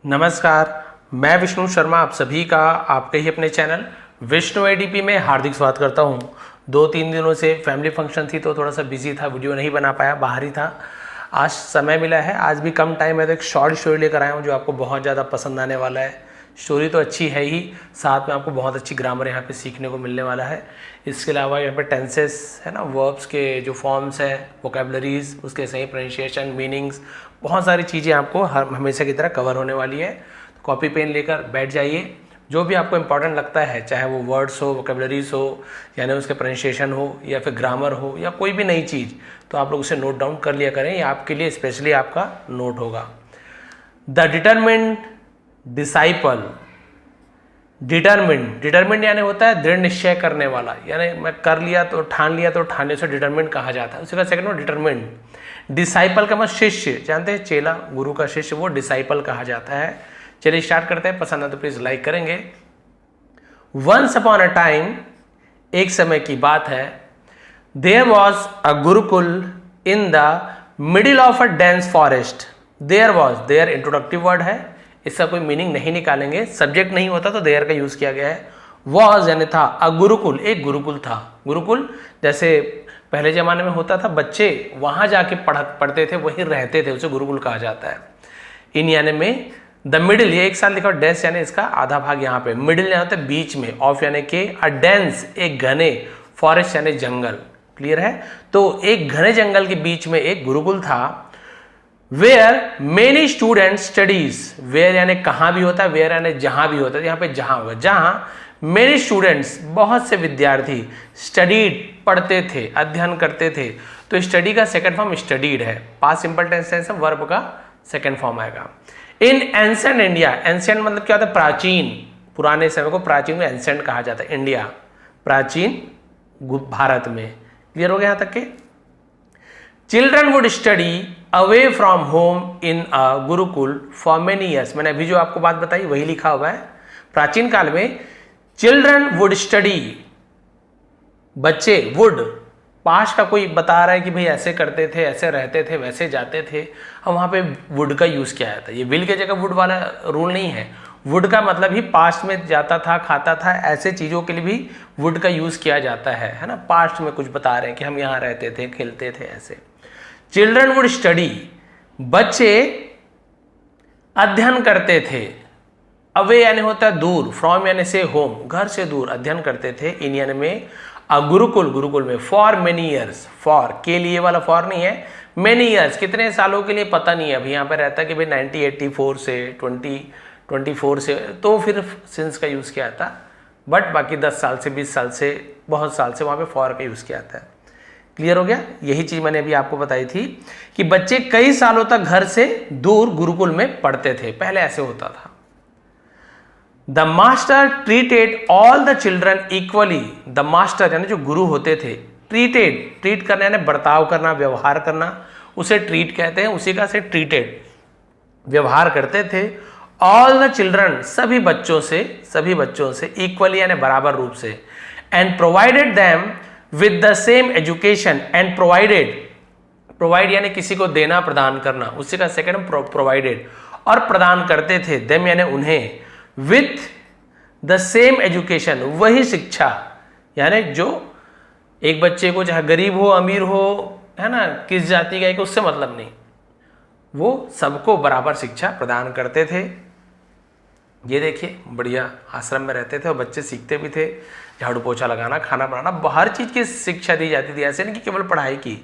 नमस्कार, मैं विष्णु शर्मा आप सभी का आपके ही अपने चैनल विष्णु एडीपी में हार्दिक स्वागत करता हूं। 2-3 दिनों से फैमिली फंक्शन थी तो थोड़ा सा बिजी था, वीडियो नहीं बना पाया, बाहर ही था। आज समय मिला है, आज भी कम टाइम है तो एक शॉर्ट स्टोरी लेकर आया हूं जो आपको बहुत ज़्यादा पसंद आने वाला है। स्टोरी तो अच्छी है ही, साथ में आपको बहुत अच्छी ग्रामर यहाँ पे सीखने को मिलने वाला है। इसके अलावा यहाँ पे टेंसेस है ना, वर्ब्स के जो फॉर्म्स हैं, वोकेबलरीज, उसके सही प्रोनाउंसिएशन, मीनिंग्स, बहुत सारी चीज़ें आपको हमेशा की तरह कवर होने वाली है। तो कॉपी पेन लेकर बैठ जाइए, जो भी आपको इंपॉर्टेंट लगता है, चाहे वो वर्ड्स हो, वोकेबलरीज हो, यानी उसके प्रोनाउंसिएशन हो, या फिर ग्रामर हो, या कोई भी नई चीज़, तो आप लोग उसे नोट डाउन कर लिया करें। ये आपके लिए स्पेशली आपका नोट होगा। The determined disciple. डिटरमिन्ड यानी होता है दृढ़ निश्चय करने वाला, यानी मैं कर लिया तो ठान लिया, तो ठानने से डिटरमिन्ड कहा जाता है। उसका सेकंड वर्ड डिटरमिन्ड। डिसाइपल का मतलब शिष्य, जानते हैं चेला, गुरु का शिष्य, वो डिसाइपल कहा जाता है। चलिए स्टार्ट करते हैं, पसंद है तो प्लीज लाइक करेंगे। वंस अपॉन अ टाइम, एक समय की बात है, there was a gurukul in the middle of a dense forest. There introductory word है, इसका कोई मीनिंग नहीं निकालेंगे, सब्जेक्ट नहीं होता तो देयर का यूज किया गया है। वॉज यानी था, अ गुरुकुल एक गुरुकुल था। गुरुकुल जैसे पहले जमाने में होता था, बच्चे वहां जाके पढ़ते थे, वहीं रहते थे, उसे गुरुकुल कहा जाता है। इन यानी में, द मिडिल, ये एक साल लिखा, डेंस यानी इसका आधा भाग यहाँ पे, मिडिल यानी होता है बीच में, ऑफ यानी के, अ डेंस एक घने, फॉरेस्ट यानी जंगल। क्लियर है? तो एक घने जंगल के बीच में एक गुरुकुल था। Where many student studies, where यानी कहां भी होता है, वेयर यानी जहां भी होता है, यहाँ पे जहां होगा, जहां मेनी स्टूडेंट्स बहुत से विद्यार्थी, स्टडीड पढ़ते थे, अध्ययन करते थे। तो स्टडी का सेकंड फॉर्म स्टडीड है, पास्ट सिंपल टेंस है, वर्ब का सेकंड फॉर्म आएगा। इन एंशिएंट इंडिया, एंशिएंट मतलब क्या होता है? प्राचीन, पुराने समय को प्राचीन में एंशिएंट कहा जाता है। इंडिया प्राचीन भारत में। क्लियर हो गया यहां तक के? Children would study away from home in a Gurukul for many years. मैंने अभी जो आपको बात बताई वही लिखा हुआ है। प्राचीन काल में चिल्ड्रन वुड स्टडी, बच्चे, वुड पास्ट का कोई बता रहा है कि भाई ऐसे करते थे, ऐसे रहते थे, वैसे जाते थे, हम वहां पे वुड का यूज किया जाता है। ये विल के जगह वुड वाला रूल नहीं है। वुड का मतलब ही पास्ट में जाता था, खाता था, ऐसे चीजों के लिए भी वुड का यूज किया जाता है ना। पास्ट में कुछ बता रहे हैं कि हम यहाँ रहते थे, खेलते थे, ऐसे। चिल्ड्रन वुड स्टडी, बच्चे अध्ययन करते थे। अवे यानी होता है दूर, फ्रॉम यानी से होम, घर से दूर अध्ययन करते थे। इन यानी में, अ गुरुकुल, गुरुकुल में, फॉर मेनी ईयर्स, फॉर के लिए वाला फॉर नहीं है, मेनी ईयर्स कितने सालों के लिए पता नहीं है। अभी यहाँ पे रहता है कि भाई 1984 से 2024 से, तो फिर सिंस का यूज किया था, बट बाकी 10 साल से 20 साल से, बहुत साल से वहां पे फॉर का यूज किया था। क्लियर हो गया? यही चीज मैंने अभी आपको बताई थी कि बच्चे कई सालों तक घर से दूर गुरुकुल में पढ़ते थे, पहले ऐसे होता था। The master treated all the children equally. The master यानी जो गुरु होते थे, ट्रीट करना यानी बर्ताव करना, व्यवहार करना, उसे ट्रीट कहते हैं, उसी का से ट्रीटेड, व्यवहार करते थे। ऑल द चिल्ड्रन, सभी बच्चों से इक्वली यानी बराबर रूप से। And provided them with the same education. And provide यानी किसी को देना, प्रदान करना, उसी का सेकंड प्रोवाइडेड, और प्रदान करते थे, देम यानी उन्हें, विथ द सेम एजुकेशन, वही शिक्षा, यानी जो एक बच्चे को, चाहे गरीब हो, अमीर हो, है ना, किस जाति का, उससे मतलब नहीं, वो सबको बराबर शिक्षा प्रदान करते थे। ये देखिए, बढ़िया आश्रम में रहते थे और बच्चे सीखते भी थे, झाड़ू पोछा लगाना, खाना बनाना, हर चीज की शिक्षा दी जाती थी, ऐसे नहीं कि केवल पढ़ाई की।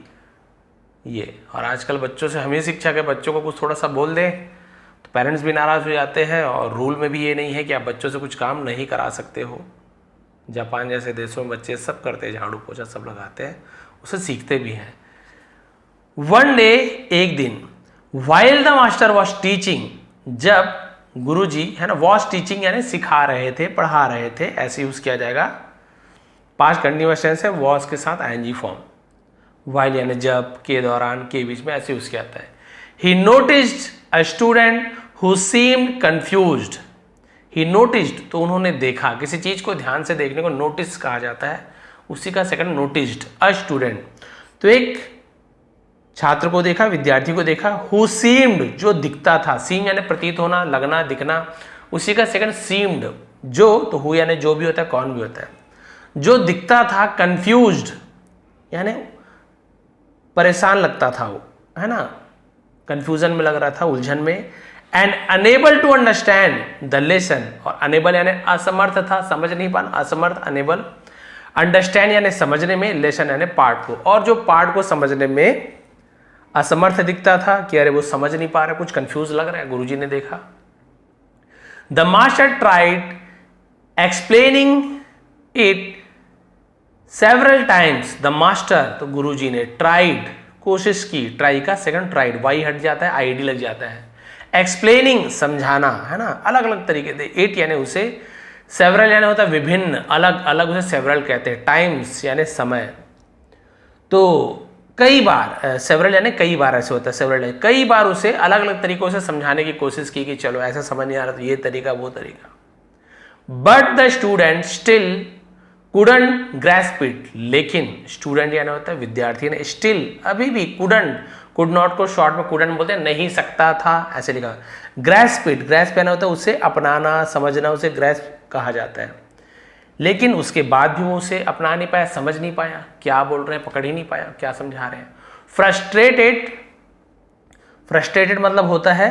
ये और आजकल बच्चों से हम ही शिक्षा के, बच्चों को कुछ थोड़ा सा बोल दें तो पेरेंट्स भी नाराज हो जाते हैं, और रूल में भी ये नहीं है कि आप बच्चों से कुछ काम नहीं करा सकते हो। जापान जैसे देशों में बच्चे सब करते हैं, झाड़ू पोछा सब लगाते हैं, उसे सीखते भी हैं। वन डे, एक दिन, while the master was teaching, जब गुरुजी, है ना, वॉज टीचिंग यानी सिखा रहे थे, पढ़ा रहे थे, ऐसे यूज किया जाएगा। पास्ट कंटिन्यूअस टेंस है, वॉज के साथ आईएनजी फॉर्म। वाइल यानी जब, के दौरान, के बीच में, ऐसे यूज किया जाता है। ही noticed a student who seemed confused. He noticed तो उन्होंने देखा, किसी चीज को ध्यान से देखने को नोटिस कहा जाता है, उसी का सेकंड नोटिस्ड। अ स्टूडेंट तो एक छात्र को देखा, विद्यार्थी को देखा। हु सीम्ड, जो दिखता था, सीम यानी प्रतीत होना, लगना, दिखना, उसी का सेकंड सीम्ड, जो, तो हु यानी जो भी होता है, कौन भी होता है, जो दिखता था। कंफ्यूज्ड यानी परेशान लगता था वो, है ना, कंफ्यूजन में लग रहा था, उलझन में। And unable to understand the lesson, और अनेबल यानी असमर्थ था, समझ नहीं पाना, असमर्थ, अनेबल। अंडरस्टैंड यानी समझने में, लेसन यानी पाठ को, और जो पाठ को समझने में असमर्थ दिखता था कि अरे वो समझ नहीं पा रहा, कुछ कंफ्यूज लग रहा है, गुरुजी ने देखा। The master tried explaining it several times. The master, तो गुरुजी ने, ट्राइड, कोशिश की, ट्राई का सेकंड ट्राइड, वाई हट जाता है, आईडी लग जाता है। एक्सप्लेनिंग, समझाना, है ना, अलग अलग तरीके से। इट यानी उसे, सेवरल यानी होता है विभिन्न, अलग अलग, उसे सेवरल कहते हैं। टाइम्स यानी समय, तो कई बार, सेवरल यानी कई बार ऐसे होता है, सेवरल कई बार उसे अलग अलग तरीकों से समझाने की कोशिश की कि चलो ऐसा समझ नहीं आ रहा तो ये तरीका, वो तरीका। But the student still couldn't grasp it, लेकिन स्टूडेंट यानी होता है विद्यार्थी ने, स्टिल अभी भी, कुडंट, कुड नॉट को शॉर्ट में कुडंट बोलते हैं, नहीं सकता था, ऐसे लिखा। ग्रैस्प इट, ग्रैस्प यानी होता है उसे अपनाना, समझना, उसे ग्रैस्प कहा जाता है। लेकिन उसके बाद भी वो उसे अपना नहीं पाया, समझ नहीं पाया, क्या बोल रहे हैं, पकड़ ही नहीं पाया, क्या समझा रहे हैं। फ्रस्ट्रेटेड, फ्रस्ट्रेटेड मतलब होता है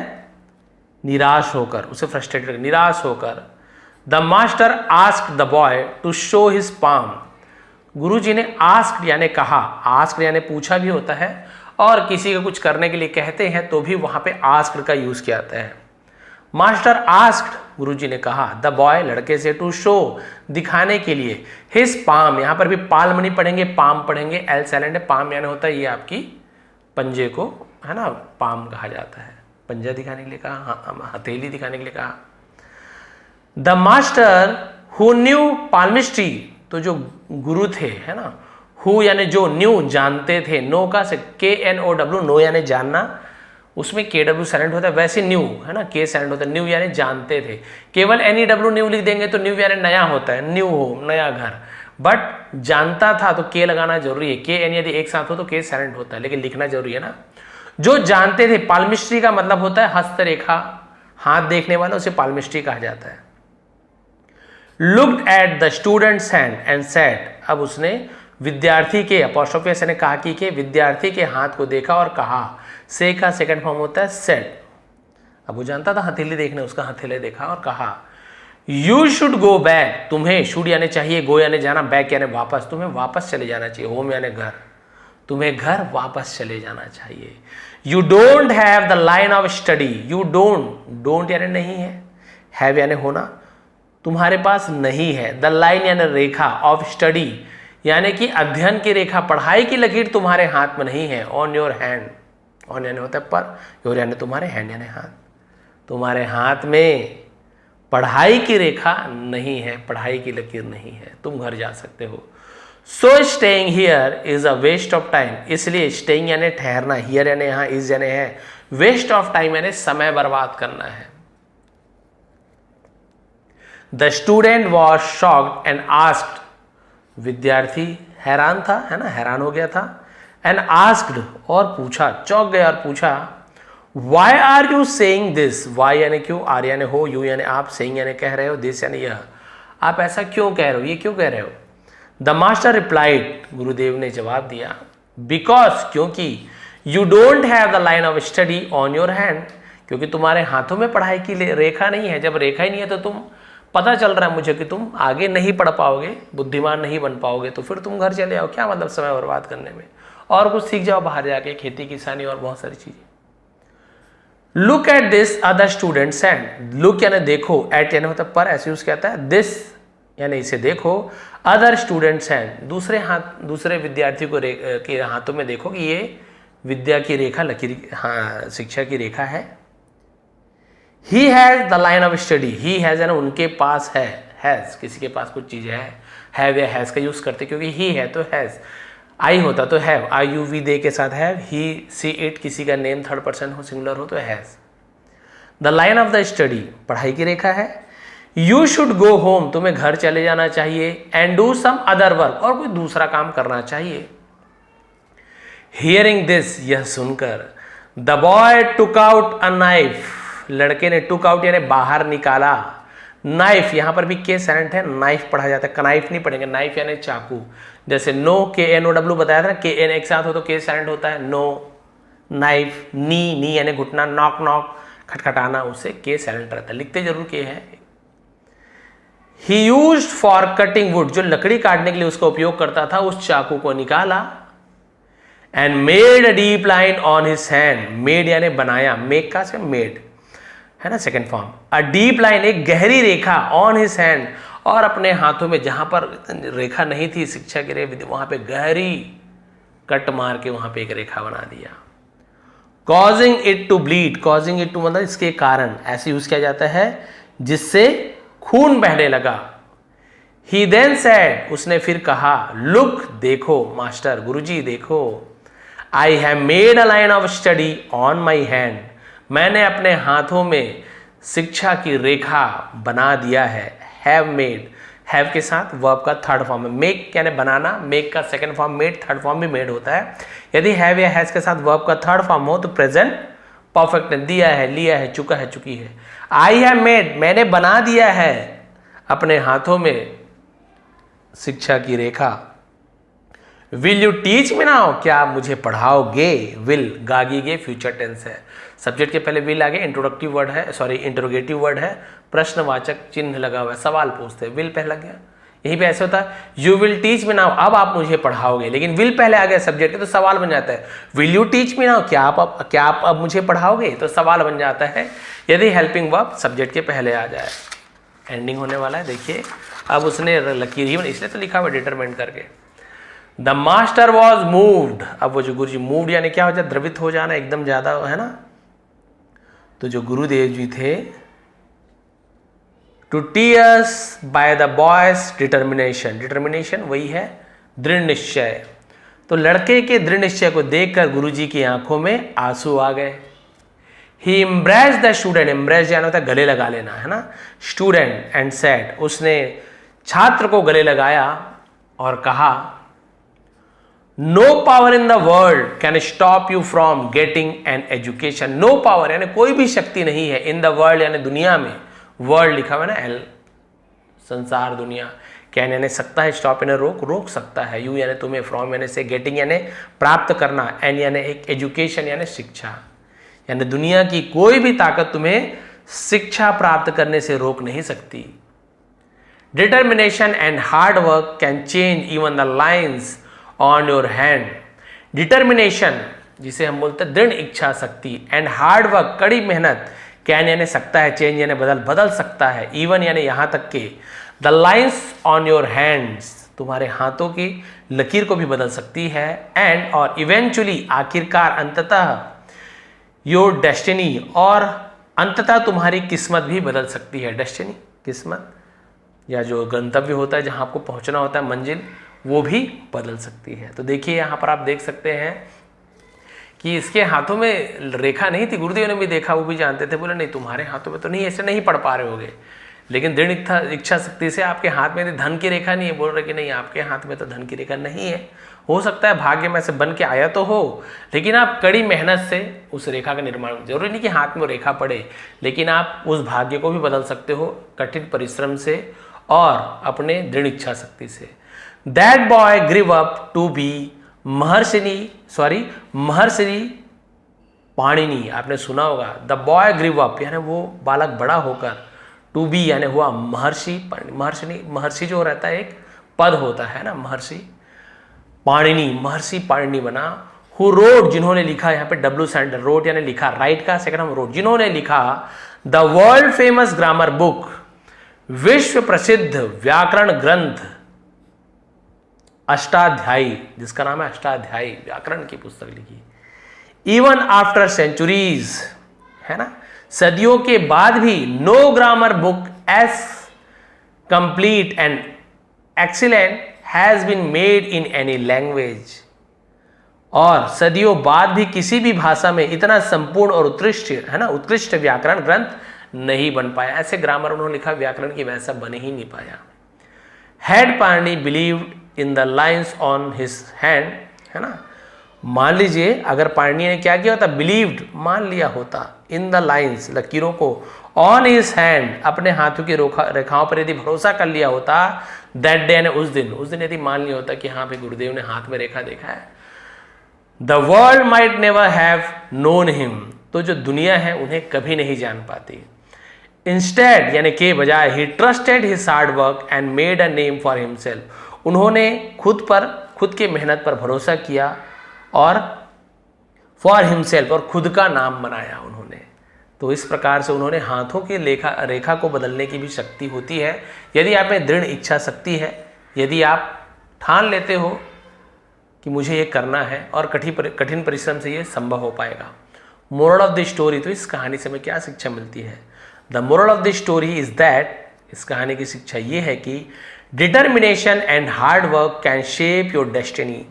निराश होकर, उसे फ्रस्ट्रेटेड, निराश होकर। The master asked the boy to show his palm, गुरुजी ने आस्क्ड यानी कहा, आस्क्ड यानी पूछा भी होता है, और किसी को कुछ करने के लिए कहते हैं तो भी वहां पे आस्क्ड का यूज किया जाता है। मास्टर आस्क्ड, गुरुजी ने कहा, द बॉय, लड़के से, टू शो, दिखाने के लिए, हिज पाम, यहां पर भी पाल्म नहीं पढ़ेंगे, पाम पढ़ेंगे, एल साइलेंट है, पाम यानी होता है ये आपकी पंजे को, है ना, पाम कहा जाता है। पंजा दिखाने के लिए कहा, हथेली दिखाने के लिए कहा। द मास्टर हु न्यू पाल्मिस्ट्री, तो जो गुरु थे, है ना, हु यानी जो, न्यू जानते थे, नो का से KNOW, नो यानी जानना, उसमें KW साइलेंट होता है, वैसे न्यू, है ना, K साइलेंट होता है, न्यू यानी जानते थे। केवल NEW न्यू लिख देंगे तो न्यू यानी नया होता है, न्यू हो, नया घर। बट जानता था तो K लगाना जरूरी है, KN यदि एक साथ हो तो K साइलेंट होता है, लेकिन लिखना जरूरी है ना। जो जानते थे, पाल्मिस्ट्री का मतलब होता है हस्तरेखा, हाथ देखने वाला, उसे पाल्मिस्ट्री कहा जाता है। Looked at the students hand and said, अब उसने विद्यार्थी के, अपोस्ट्रोफी ने कहा कि के विद्यार्थी के हाथ को देखा और कहा, से का सेकंड फॉर्म होता है सेड। अब वो जानता था हथेली देखने, उसका हथेली देखा और कहा, यू शुड गो बैक, तुम्हें, शुड यानी चाहिए, गो यानी जाना, बैक यानी वापस, तुम्हें वापस चले जाना चाहिए, होम यानी घर, तुम्हें घर वापस चले जाना चाहिए। You don't have the line of study, you don't, don't यानी नहीं है, हैव यानी होना, तुम्हारे पास नहीं है, द लाइन यानी रेखा, ऑफ स्टडी यानी कि अध्ययन की रेखा, पढ़ाई की लकीर तुम्हारे हाथ में नहीं है, ऑन योर हैंड, ऑन यानी होता है पर, योर यानी तुम्हारे, हैंड यानी हाथ, तुम्हारे हाथ में पढ़ाई की रेखा नहीं है, पढ़ाई की लकीर नहीं है, तुम घर जा सकते हो। So staying here is a waste of time, इसलिए स्टेइंग यानी ठहरना, हियर यानी यहाँ, इज यानी है, वेस्ट ऑफ टाइम यानी समय बर्बाद करना है। The student was shocked and asked, विद्यार्थी हैरान था, है ना, हैरान हो गया था। एंड आस्क्ड और पूछा, चौंक गया और पूछा, why are you saying this, why यानी क्यों, आर यानी हो, यू यानी आप, सेइंग यानी कह रहे हो, दिस यानी यह, आप ऐसा क्यों कह रहे हो, ये क्यों कह रहे हो। द मास्टर रिप्लाइड, गुरुदेव ने जवाब दिया, बिकॉज, क्योंकि, you don't have the line of study on your hand, क्योंकि तुम्हारे हाथों में पढ़ाई की रेखा नहीं है। जब रेखा ही नहीं है तो तुम, पता चल रहा है मुझे कि तुम आगे नहीं पढ़ पाओगे, बुद्धिमान नहीं बन पाओगे, तो फिर तुम घर चले आओ, क्या मतलब समय बर्बाद करने में, और कुछ सीख जाओ बाहर जाके, खेती किसानी और बहुत सारी चीजें। Look at this other students and, look यानी देखो, एट यानी होता है पर, ऐसे यूज कहता है, दिस यानी इसे देखो, अदर स्टूडेंट्स एंड, दूसरे हाथ, दूसरे विद्यार्थी को के हाथों में देखो कि ये विद्या की रेखा, लकीर, हाँ, शिक्षा की रेखा है। He has the line of study, he has यानी उनके पास है, हैज किसी के पास कुछ चीज है, हैव या हैज का यूज करते, क्योंकि ही है तो हैज, आई होता तो हैव, आई यू वी दे के साथ हैव, ही सी इट किसी का नेम थर्ड पर्सन हो, सिंगुलर हो तो has. The line of the study, पढ़ाई की रेखा है। यू शुड गो होम, तुम्हें घर चले जाना चाहिए। And do some other work, और कोई दूसरा काम करना चाहिए। हियरिंग दिस, यह सुनकर, the boy took out a knife, लड़के ने टुक आउट यानी बाहर निकाला, नाइफ, यहां पर भी के साइलेंट है, नाइफ पढ़ा जाता है, कनाइफ नहीं पढ़ेंगे, नाइफ यानी चाकू। जैसे नो, KNOW बताया था ना, KN एक साथ हो तो के साइलेंट होता है, नो, नाइफ, नी यानी घुटना, नॉक नॉक खटखटाना, उससे के साइलेंट रहता है, लिखते जरूर के है। ही यूज्ड फॉर कटिंग वुड, जो लकड़ी काटने के लिए उसका उपयोग करता था, उस चाकू को निकाला, and made a deep line on his hand, made यानी बनाया, मेक का से मेड है ना, second form, a deep line एक गहरी रेखा, ऑन हिज हैंड, और अपने हाथों में जहां पर रेखा नहीं थी शिक्षा के लिए, वहां पे गहरी कट मार के वहां पे एक रेखा बना दिया। Causing it to bleed, causing it to मतलब इसके कारण, ऐसे यूज किया जाता है जिससे खून बहने लगा। ही देन सेड, उसने फिर कहा, लुक देखो मास्टर, गुरुजी देखो, I have made a line of study on my hand, मैंने अपने हाथों में शिक्षा की रेखा बना दिया है। हैव मेड, हैव के साथ वर्ब का थर्ड फॉर्म है, मेक यानी बनाना, मेक का second form made, third form भी मेड होता है। यदि हैव या हैज के साथ वर्ब का थर्ड फॉर्म हो तो प्रेजेंट परफेक्ट, दिया है, लिया है, चुका है, चुकी है। आई हैव मेड, मैंने बना दिया है अपने हाथों में शिक्षा की रेखा। Will you teach me now, क्या आप मुझे पढ़ाओगे, विल गागीगे फ्यूचर टेंस है, सब्जेक्ट के पहले विल आगे इंट्रोडक्टिव वर्ड है, सॉरी इंट्रोगेटिव वर्ड है, प्रश्नवाचक चिन्ह लगा हुआ है, सवाल पूछते हैं, विल पहले लग गया। यहीं पे ऐसे होता है, you will teach me now, अब आप मुझे पढ़ाओगे, लेकिन विल पहले आ गया सब्जेक्ट के तो सवाल बन जाता है, will you teach me now, क्या आप अब मुझे पढ़ाओगे, तो सवाल बन जाता है यदि हेल्पिंग वर्ब सब्जेक्ट के पहले आ जाए। एंडिंग होने वाला है, देखिए अब उसने लकीर ही इसलिए तो लिखा हुआ डिटरमाइन करके। द मास्टर वॉज मूव्ड, अब वो जो गुरु जी, मूव्ड यानी क्या हो जाए, द्रवित हो जाना, एकदम ज्यादा है ना, तो जो गुरुदेव जी थे, to tears by the boy's determination, determination वही है दृढ़ निश्चय, तो लड़के के दृढ़ निश्चय को देखकर गुरुजी की आंखों में आंसू आ गए। ही एम्ब्रेस्ड द स्टूडेंट, एम्ब्रेस जाना होता है गले लगा लेना है ना, स्टूडेंट, एंड सेड, उसने छात्र को गले लगाया और कहा, no power in the world can stop you from getting an education, no power यानी कोई भी शक्ति नहीं है, इन द वर्ल्ड यानी दुनिया में, वर्ल्ड लिखा हुआ है ना, एल, संसार दुनिया, कैन यानी सकता है, स्टॉप यानी रोक सकता है, यू यानी तुम्हें, फ्रॉम यानी से, गेटिंग यानी प्राप्त करना, एन यानी एक, एजुकेशन यानी शिक्षा, यानी दुनिया की कोई भी ताकत तुम्हें शिक्षा प्राप्त करने से रोक नहीं सकती। Determination and hard work can change even the lines on your hand, determination जिसे हम बोलते हैं दृढ़ इच्छा शक्ति, एंड हार्ड वर्क कड़ी मेहनत, कैन यानी सकता है, चेंज यानी बदल सकता है, इवन यानी यहां तक के, the lines on your hands, तुम्हारे हाथों की लकीर को भी बदल सकती है, एंड और इवेंचुअली आखिरकार, अंततः, योर डेस्टिनी, और अंततः तुम्हारी किस्मत भी बदल सकती है, डेस्टिनी किस्मत, या जो गंतव्य होता है जहां आपको पहुंचना होता है मंजिल, वो भी बदल सकती है। तो देखिए यहां पर आप देख सकते हैं कि इसके हाथों में रेखा नहीं थी, गुरुदेव ने भी देखा, वो भी जानते थे, बोले नहीं तुम्हारे हाथों में तो नहीं, ऐसे नहीं पढ़ पा रहे होगे, लेकिन दृढ़ इच्छा शक्ति से आपके हाथ में धन की रेखा नहीं है, बोल रहे कि नहीं आपके हाथ में तो धन की रेखा नहीं है, हो सकता है भाग्य में से बन के आया तो हो, लेकिन आप कड़ी मेहनत से उस रेखा का निर्माण, जरूरी नहीं कि हाथ में रेखा पड़े, लेकिन आप उस भाग्य को भी बदल सकते हो कठिन परिश्रम से और अपने दृढ़ इच्छा शक्ति से। That boy grew up to be Maharshi Panini, आपने सुना होगा, द बॉय ग्रीव अप यानी वो बालक बड़ा होकर, टू बी यानी हुआ महर्षि, महर्षि जो रहता है एक पद होता है ना, महर्षि पाणिनि बना। हु रोड, जिन्होंने लिखा, यहाँ पे डब्ल्यू सेंटर, रोड यानी लिखा, राइट का सेकंड हम रोड, जिन्होंने लिखा the world famous grammar book, विश्व प्रसिद्ध व्याकरण ग्रंथ अष्टाध्यायी, जिसका नाम है अष्टाध्यायी, व्याकरण की पुस्तक लिखी। इवन आफ्टर सेंचुरीज, है ना, सदियों के बाद भी, no grammar book as complete and excellent has been made in any language, और सदियों बाद भी किसी भी भाषा में इतना संपूर्ण और उत्कृष्ट, है ना, उत्कृष्ट व्याकरण ग्रंथ नहीं बन पाया। ऐसे ग्रामर उन्होंने लिखा व्याकरण की, वैसा बन ही नहीं पाया। Had Panini believed in the lines on his hand, है ना, मान लीजिए अगर पाणिनि ने क्या किया होता, बिलीव्ड, मान लिया होता, इन द लाइंस, लकीरों को, ऑन हिज हैंड, अपने हाथों की रेखाओं पर यदि भरोसा कर लिया होता, दैट डे, उस दिन यदि मान लिया होता कि हाँ भाई गुरुदेव ने हाथ में रेखा देखा है, the world might never have known him, तो जो दुनिया है उन्हें कभी नहीं जान पाती। इंस्टेड यानी के बजाय, he trusted his hard work and made a name for himself, उन्होंने खुद के मेहनत पर भरोसा किया और फॉर हिमसेल्फ, और खुद का नाम बनाया उन्होंने। तो इस प्रकार से उन्होंने हाथों की रेखा को बदलने की भी शक्ति होती है यदि आप में दृढ़ इच्छा शक्ति है, यदि आप ठान लेते हो कि मुझे ये करना है और कठिन परिश्रम से ये संभव हो पाएगा। मोरल ऑफ द स्टोरी, तो इस कहानी से हमें क्या शिक्षा मिलती है? The moral of the story is that, इस कहानी की शिक्षा ये है कि determination and hard work can shape your destiny,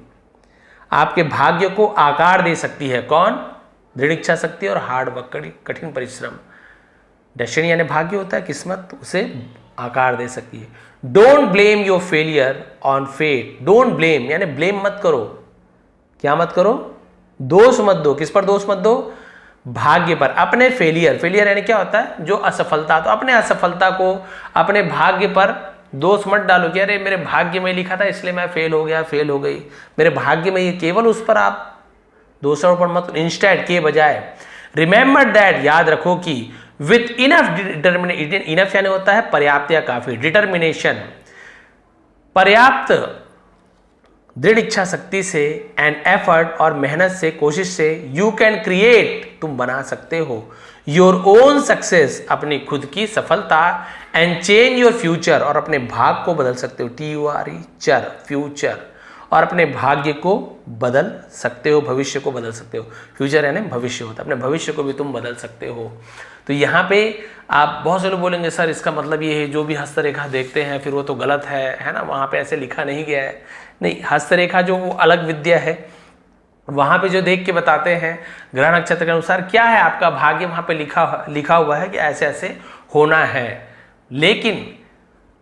आपके भाग्य को आकार दे सकती है। कौन? दृढ़ इच्छा शक्ति और हार्ड वर्क, कठिन परिश्रम। डेस्टिनी यानी भाग्य होता है, किस्मत, उसे आकार दे सकती है। Don't blame your failure on fate, don't blame यानी ब्लेम मत करो, क्या मत करो? दोष मत दो। किस पर दोष मत दो? भाग्य पर, अपने फेलियर यानी क्या होता है? जो असफलता, तो अपने असफलता को अपने भाग्य पर दोष मत डालो कि अरे मेरे भाग्य में लिखा था इसलिए मैं फेल हो गया, फेल हो गई, मेरे भाग्य में, ये केवल उस पर आप दोषों पर मत, इंस्टेड के बजाय रिमेंबर दैट, याद रखो कि विथ इनफ डिटर्मिनेशन, इनफ यानी होता है पर्याप्त या काफी, डिटर्मिनेशन पर्याप्त दृढ़ इच्छा शक्ति से, एंड एफर्ट और मेहनत से, कोशिश से, यू कैन क्रिएट, तुम बना सकते हो, योर ओन सक्सेस, अपनी खुद की सफलता, एंड चेंज योर फ्यूचर, और अपने भाग को बदल सकते हो, TURE चर, फ्यूचर, और अपने भाग्य को बदल सकते हो, भविष्य को बदल सकते हो। फ्यूचर यानी भविष्य होता है, अपने भविष्य को भी तुम बदल सकते हो। तो यहाँ पे आप बहुत से लोग बोलेंगे सर इसका मतलब ये है जो भी हस्तरेखा देखते हैं फिर वो तो गलत है ना, वहाँ पे ऐसे लिखा नहीं गया है। नहीं, हस्तरेखा जो वो अलग विद्या है, वहाँ पे जो देख के बताते हैं ग्रह नक्षत्र के अनुसार क्या है आपका भाग्य, वहाँ पे लिखा हुआ है कि ऐसे ऐसे होना है। लेकिन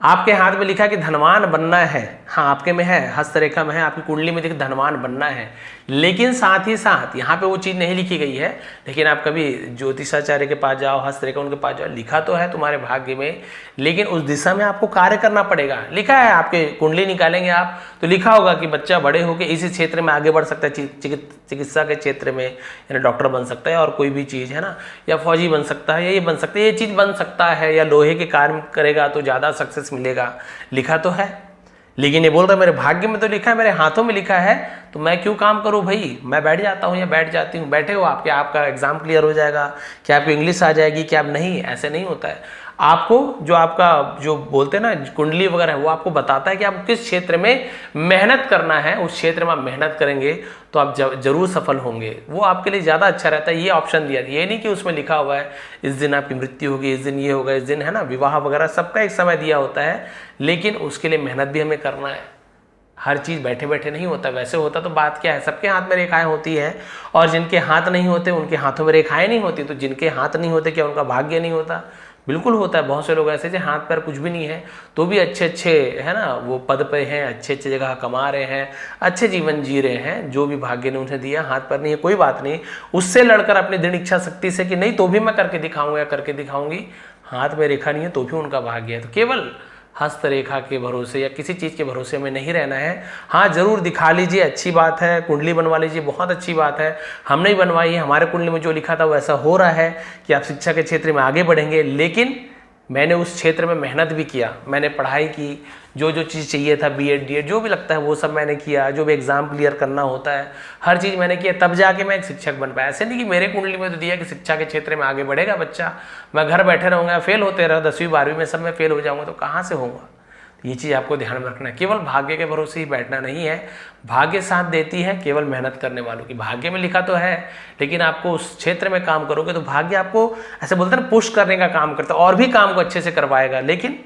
आपके हाथ में लिखा है कि धनवान बनना है, हाँ आपके में है, हस्तरेखा में है, आपकी कुंडली में देखिए धनवान बनना है, लेकिन साथ ही साथ यहाँ पे वो चीज़ नहीं लिखी गई है। लेकिन आप कभी ज्योतिषाचार्य के पास जाओ, हस्तरेखा उनके पास जाओ, लिखा तो है तुम्हारे भाग्य में, लेकिन उस दिशा में आपको कार्य करना पड़ेगा। लिखा है, आपके कुंडली निकालेंगे आप तो लिखा होगा कि बच्चा बड़े होकर इसी क्षेत्र में आगे बढ़ सकता है, चिकित्सा के क्षेत्र में, यानी डॉक्टर बन सकता है और कोई भी चीज़ है ना, या फौजी बन सकता है, या ये बन सकता है, ये चीज़ बन सकता है, या लोहे के कार्य करेगा तो ज़्यादा सक्सेस मिलेगा, लिखा तो है। लेकिन ये बोल रहा है मेरे भाग्य में तो लिखा है, मेरे हाथों में लिखा है, तो मैं क्यों काम करूं भाई, मैं बैठ जाता हूं या बैठ जाती हूं। बैठे हो आप, क्या आपका एग्जाम क्लियर हो जाएगा, क्या आपको इंग्लिश आ जाएगी, क्या आप नहीं, ऐसे नहीं होता है। आपको जो आपका जो बोलते हैं ना कुंडली वगैरह, वो आपको बताता है कि आपको किस क्षेत्र में मेहनत करना है, उस क्षेत्र में आप मेहनत करेंगे तो आप जरूर सफल होंगे। वो आपके लिए ज़्यादा अच्छा रहता है। ये ऑप्शन दिया, ये नहीं कि उसमें लिखा हुआ है इस दिन आपकी मृत्यु होगी, इस दिन ये होगा, इस दिन है ना विवाह वगैरह, सबका एक समय दिया होता है, लेकिन उसके लिए मेहनत भी हमें करना है। हर चीज़ बैठे बैठे नहीं होता, वैसे होता तो बात क्या है, सबके हाथ में रेखाएं होती हैं, और जिनके हाथ नहीं होते उनके हाथों में रेखाएं नहीं होती। तो जिनके हाथ नहीं होते क्या उनका भाग्य नहीं होता? बिल्कुल होता है। बहुत से लोग ऐसे जो हाथ पैर कुछ भी नहीं है तो भी अच्छे अच्छे है ना, वो पद पे हैं, अच्छे अच्छे जगह कमा रहे हैं, अच्छे जीवन जी रहे हैं, जो भी भाग्य ने उन्हें दिया। हाथ पैर नहीं है कोई बात नहीं, उससे लड़कर अपनी दृढ़ इच्छा शक्ति से कि नहीं तो भी मैं करके दिखाऊंगा या करके दिखाऊंगी, हाथ में रेखा नहीं है तो भी उनका भाग्य है। तो केवल हस्तरेखा के भरोसे या किसी चीज़ के भरोसे में नहीं रहना है। हाँ जरूर दिखा लीजिए, अच्छी बात है, कुंडली बनवा लीजिए, बहुत अच्छी बात है। हमने ही बनवाई है, हमारे कुंडली में जो लिखा था वो ऐसा हो रहा है कि आप शिक्षा के क्षेत्र में आगे बढ़ेंगे। लेकिन मैंने उस क्षेत्र में मेहनत भी किया, मैंने पढ़ाई की, जो जो चीज़ चाहिए था B.Ed D.Ed जो भी लगता है वो सब मैंने किया, जो भी एग्ज़ाम क्लियर करना होता है हर चीज़ मैंने किया, तब जाके मैं एक शिक्षक बन पाया। ऐसे नहीं कि मेरे कुंडली में तो दिया कि शिक्षा के क्षेत्र में आगे बढ़ेगा बच्चा, मैं घर बैठे रहूँगा, फेल होते रहा, 10वीं 12वीं में सब में फेल हो जाऊँगा, तो कहाँ से होऊंगा। ये चीज़ आपको ध्यान में रखना है। केवल भाग्य के भरोसे ही बैठना नहीं है, भाग्य साथ देती है केवल मेहनत करने वालों की। भाग्य में लिखा तो है, लेकिन आपको उस क्षेत्र में काम करोगे तो भाग्य आपको ऐसे बोलते हैं पुश करने का काम करता है और भी काम को अच्छे से करवाएगा। लेकिन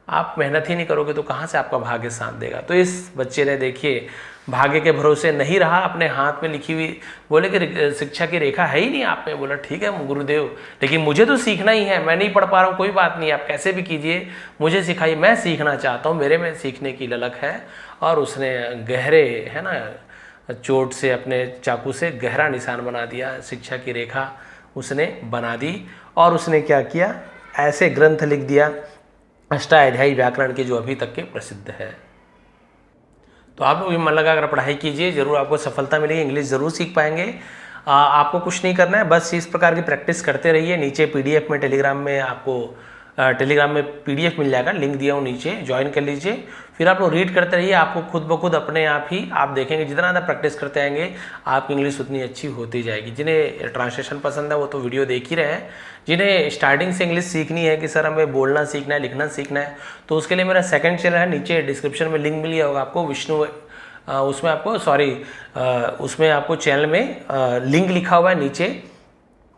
आप मेहनत ही नहीं करोगे तो कहाँ से आपका भाग्य साथ देगा। तो इस बच्चे ने देखिए भाग्य के भरोसे नहीं रहा, अपने हाथ में लिखी हुई बोले कि शिक्षा की रेखा है ही नहीं आप में। बोला ठीक है गुरुदेव, लेकिन मुझे तो सीखना ही है, मैं नहीं पढ़ पा रहा हूँ, कोई बात नहीं, आप कैसे भी कीजिए, मुझे सिखाइए, मैं सीखना चाहता हूँ, मेरे में सीखने की ललक है। और उसने गहरे है ना चोट से, अपने चाकू से गहरा निशान बना दिया, शिक्षा की रेखा उसने बना दी। और उसने क्या किया, ऐसे ग्रंथ लिख दिया अष्टाध्यायी व्याकरण के, जो अभी तक के प्रसिद्ध है। तो आप लोग भी मन लगाकर पढ़ाई कीजिए, जरूर आपको सफलता मिलेगी, इंग्लिश जरूर सीख पाएंगे। आपको कुछ नहीं करना है, बस इस प्रकार की प्रैक्टिस करते रहिए। नीचे पीडीएफ में टेलीग्राम में आपको टेलीग्राम में पीडीएफ मिल जाएगा, लिंक दिया हूँ नीचे, ज्वाइन कर लीजिए। फिर आप लोग रीड करते रहिए, आपको खुद ब खुद अपने आप ही आप देखेंगे जितना ज़्यादा प्रैक्टिस करते आएंगे आपकी इंग्लिश उतनी अच्छी होती जाएगी। जिन्हें ट्रांसलेशन पसंद है वो तो वीडियो देख ही रहे हैं, जिन्हें स्टार्टिंग से इंग्लिश सीखनी है कि सर हमें बोलना सीखना है, लिखना सीखना है, तो उसके लिए मेरा सेकंड चैनल है, नीचे डिस्क्रिप्शन में लिंक मिल गया होगा आपको, विष्णु उसमें आपको चैनल में लिंक लिखा हुआ है नीचे,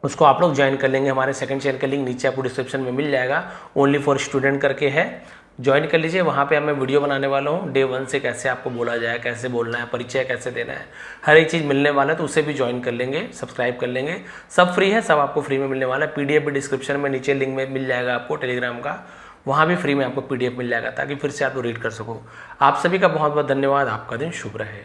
उसको आप लोग ज्वाइन कर लेंगे। हमारे सेकंड चैनल का लिंक नीचे आपको डिस्क्रिप्शन में मिल जाएगा, ओनली फॉर स्टूडेंट करके है, ज्वाइन कर लीजिए। वहाँ पे मैं वीडियो बनाने वाला हूँ डे 1 से, कैसे आपको बोला जाए, कैसे बोलना है, परिचय कैसे देना है, हर एक चीज़ मिलने वाला है, तो उसे भी ज्वाइन कर लेंगे, सब्सक्राइब कर लेंगे। सब फ्री है, सब आपको फ्री में मिलने वाला है। पीडीएफ भी डिस्क्रिप्शन में नीचे लिंक में मिल जाएगा आपको टेलीग्राम का, वहाँ भी फ्री में आपको पीडीएफ मिल जाएगा, ताकि फिर से आप रीड कर सको। आप सभी का बहुत बहुत धन्यवाद, आपका दिन शुभ रहे।